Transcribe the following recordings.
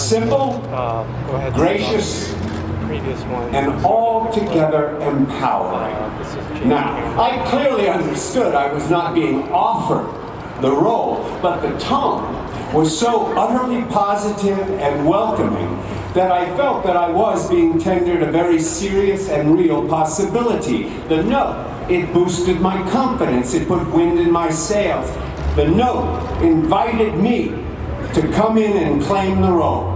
simple, gracious, and altogether empowering. Now, I clearly understood I was not being offered the role, but the tone was so utterly positive and welcoming that I felt that I was being tendered a very serious and real possibility. The note, it boosted my confidence, it put wind in my sails. The note invited me to come in and claim the role.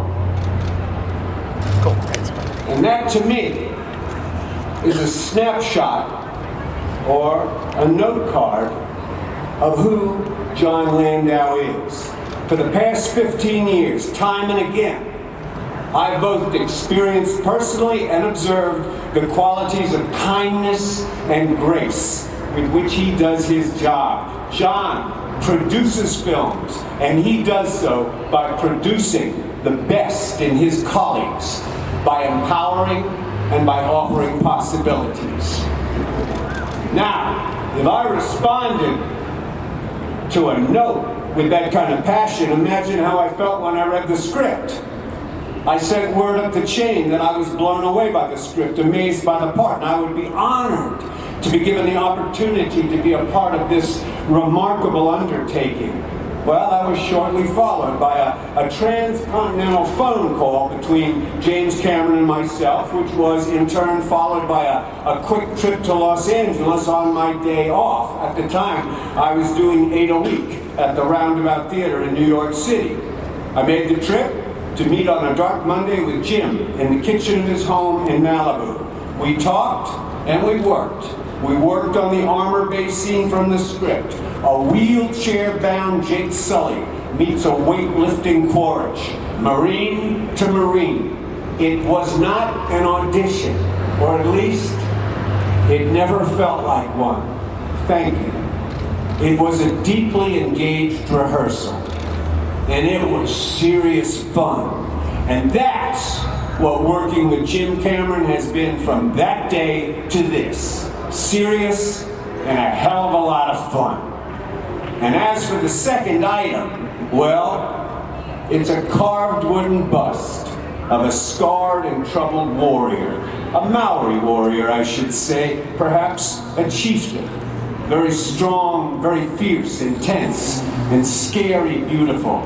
Cool. And that, to me, is a snapshot or a note card of who Jon Landau is. For the past 15 years, time and again, I've both experienced personally and observed the qualities of kindness and grace with which he does his job. Jon produces films, and he does so by producing the best in his colleagues, by empowering and by offering possibilities. Now, if I responded to a note with that kind of passion, imagine how I felt when I read the script. I sent word up the chain that I was blown away by the script, amazed by the part, and I would be honored to be given the opportunity to be a part of this remarkable undertaking. Well, that was shortly followed by a transcontinental phone call between James Cameron and myself, which was in turn followed by a quick trip to Los Angeles on my day off. At the time, I was doing 8 a week at the Roundabout Theater in New York City. I made the trip to meet on a dark Monday with Jim in the kitchen of his home in Malibu. We talked and we worked. We worked on the armor-based scene from the script. A wheelchair-bound Jake Sully meets a weightlifting Quaritch, Marine to Marine. It was not an audition, or at least it never felt like one. Thank you. It was a deeply engaged rehearsal, and it was serious fun. And that's what working with Jim Cameron has been from that day to this. Serious and a hell of a lot of fun. And as for the second item, well, it's a carved wooden bust of a scarred and troubled warrior. A Maori warrior, I should say, perhaps a chieftain. Very strong, very fierce, intense, and scary beautiful.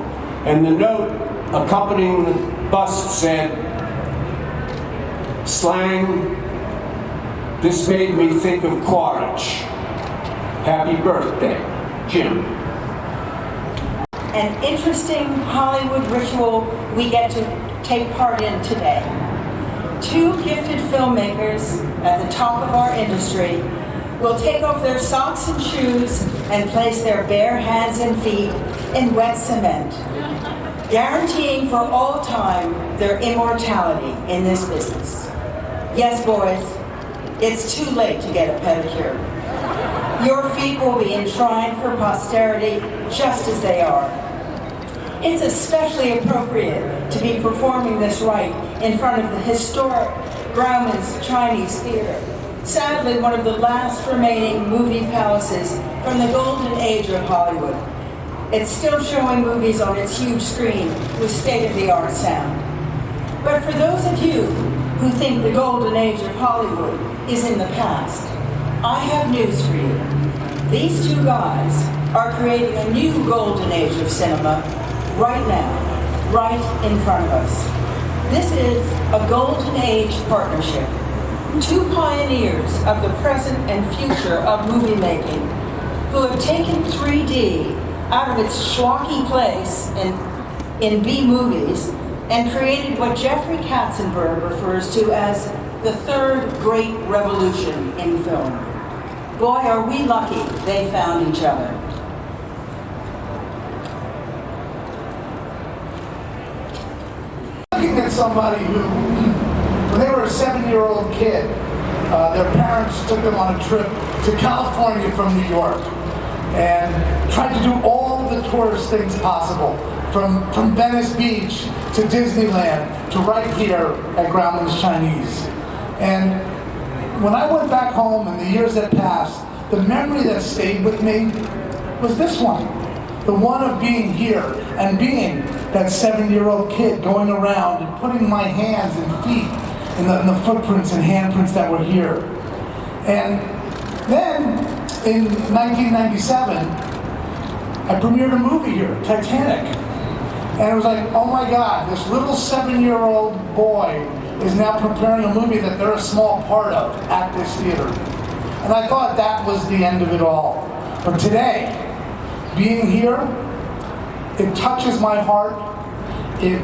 And the note accompanying the bust said, "Slang, this made me think of Quaritch. Happy birthday, Jim." An interesting Hollywood ritual we get to take part in today. Two gifted filmmakers at the top of our industry will take off their socks and shoes and place their bare hands and feet in wet cement, guaranteeing for all time their immortality in this business. Yes, boys, it's too late to get a pedicure. Your feet will be enshrined for posterity just as they are. It's especially appropriate to be performing this rite in front of the historic Grauman's Chinese Theater, sadly one of the last remaining movie palaces from the golden age of Hollywood. It's still showing movies on its huge screen with state-of-the-art sound. But for those of you who think the golden age of Hollywood is in the past, I have news for you. These two guys are creating a new golden age of cinema right now, right in front of us. This is a golden age partnership. Two pioneers of the present and future of movie making who have taken 3D out of its schlocky place in B movies and created what Jeffrey Katzenberg refers to as the third great revolution in film. Boy, are we lucky they found each other. Looking at somebody who, when they were a 7-year-old kid, their parents took them on a trip to California from New York and tried to do all the tourist things possible, from Venice Beach to Disneyland to right here at Grauman's Chinese. And when I went back home in the years that passed, the memory that stayed with me was this one. The one of being here and being that 7-year-old kid going around and putting my hands and feet in the footprints and handprints that were here. And then, in 1997, I premiered a movie here, Titanic. And it was like, oh my God, this little 7-year-old boy is now preparing a movie that they're a small part of at this theater. And I thought that was the end of it all. But today, being here, it touches my heart. It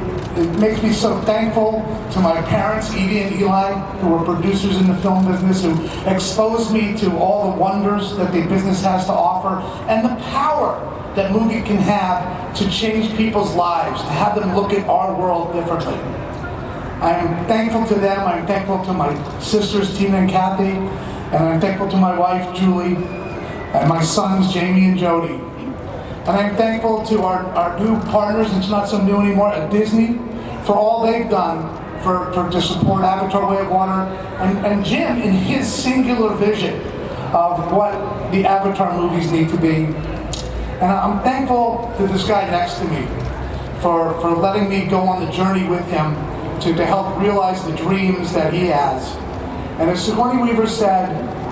makes me so thankful to my parents, Edie and Eli, who were producers in the film business, who exposed me to all the wonders that the business has to offer, and the power that movie can have to change people's lives, to have them look at our world differently. I'm thankful to them. I'm thankful to my sisters, Tina and Kathy, and I'm thankful to my wife, Julie, and my sons, Jamie and Jody. And I'm thankful to our new partners, it's not so new anymore, at Disney, for all they've done to support Avatar: Way of Water, and Jim in his singular vision of what the Avatar movies need to be. And I'm thankful to this guy next to me for letting me go on the journey with him to help realize the dreams that he has. And as Sigourney Weaver said,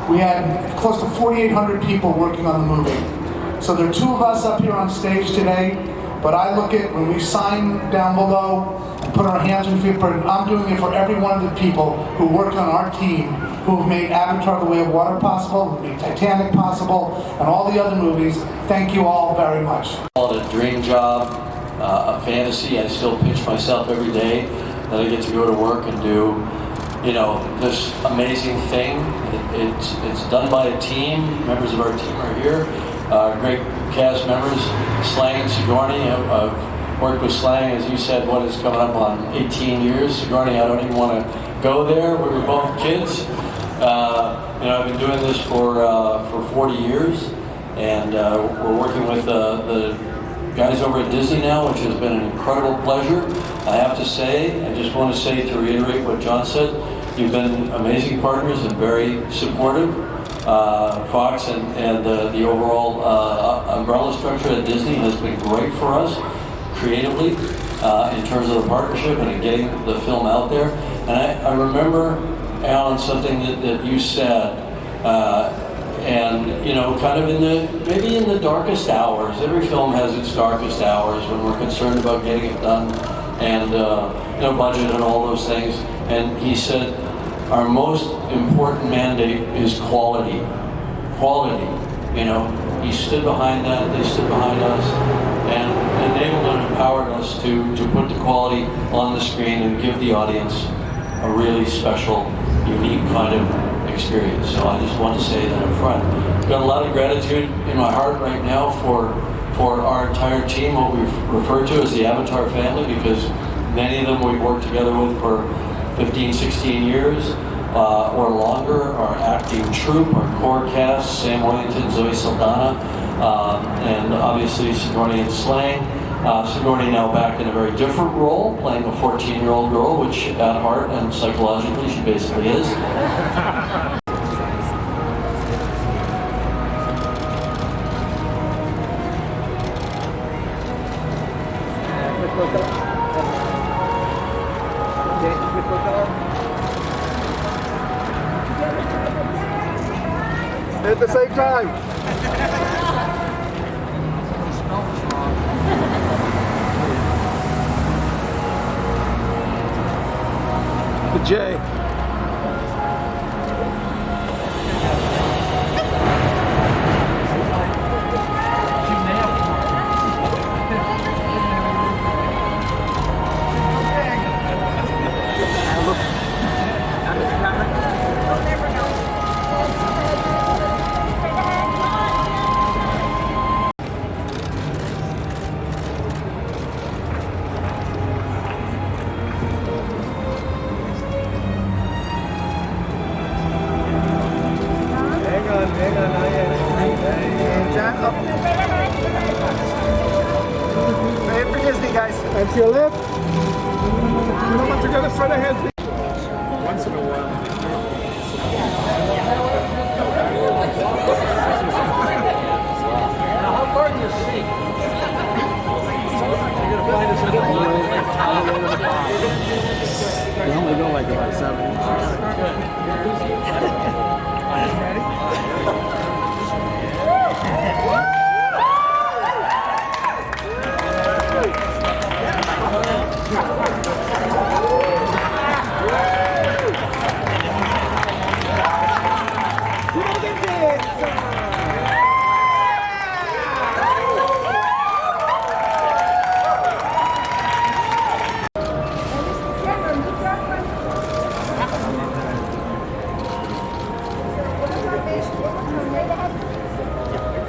we had close to 4,800 people working on the movie. So there are 2 of us up here on stage today, but I look at when we sign down below and put our hands on feet, I'm doing it for every one of the people who worked on our team, who have made Avatar: The Way of Water possible, who made Titanic possible, and all the other movies. Thank you all very much. Call it a dream job, a fantasy. I still pinch myself every day that I get to go to work and do, you know, this amazing thing. It's done by a team. Members of our team are here. Great cast members, Slang, Sigourney. I've worked with Slang, as you said, what is coming up on 18 years. Sigourney, I don't even want to go there. We were both kids. You know, I've been doing this for 40 years, and we're working with the guys over at Disney now, which has been an incredible pleasure. I have to say, I just want to say, to reiterate what John said, you've been amazing partners and very supportive. Fox and the overall umbrella structure at Disney has been great for us creatively in terms of the partnership and in getting the film out there. And I remember, Alan, something that you said, and you know, kind of maybe in the darkest hours. Every film has its darkest hours when we're concerned about getting it done, and you know, budget and all those things. And he said, our most important mandate is quality. Quality. You know, he stood behind that. They stood behind us, and enabled and empowered us to put the quality on the screen and give the audience a really special, unique kind of experience. So I just want to say that up front. I've got a lot of gratitude in my heart right now for our entire team, what we've referred to as the Avatar family, because many of them we've worked together with for 15, 16 years or longer. Our acting troupe, our core cast, Sam Worthington, Zoe Saldana, and obviously Sigourney and Slang. Sigourney now back in a very different role, playing a 14-year-old girl, which at heart and psychologically she basically is. At the same time. The J. And to your left. You know what, together straight ahead. Once in a while. Now, how far do you see? You're going to find us in the like about 7.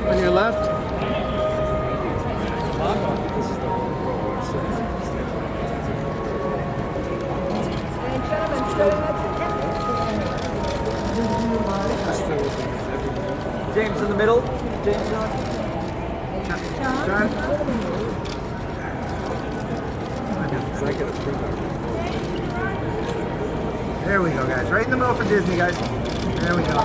On your left. James in the middle. James John. John. There we go, guys. Right in the middle for Disney, guys. There we go.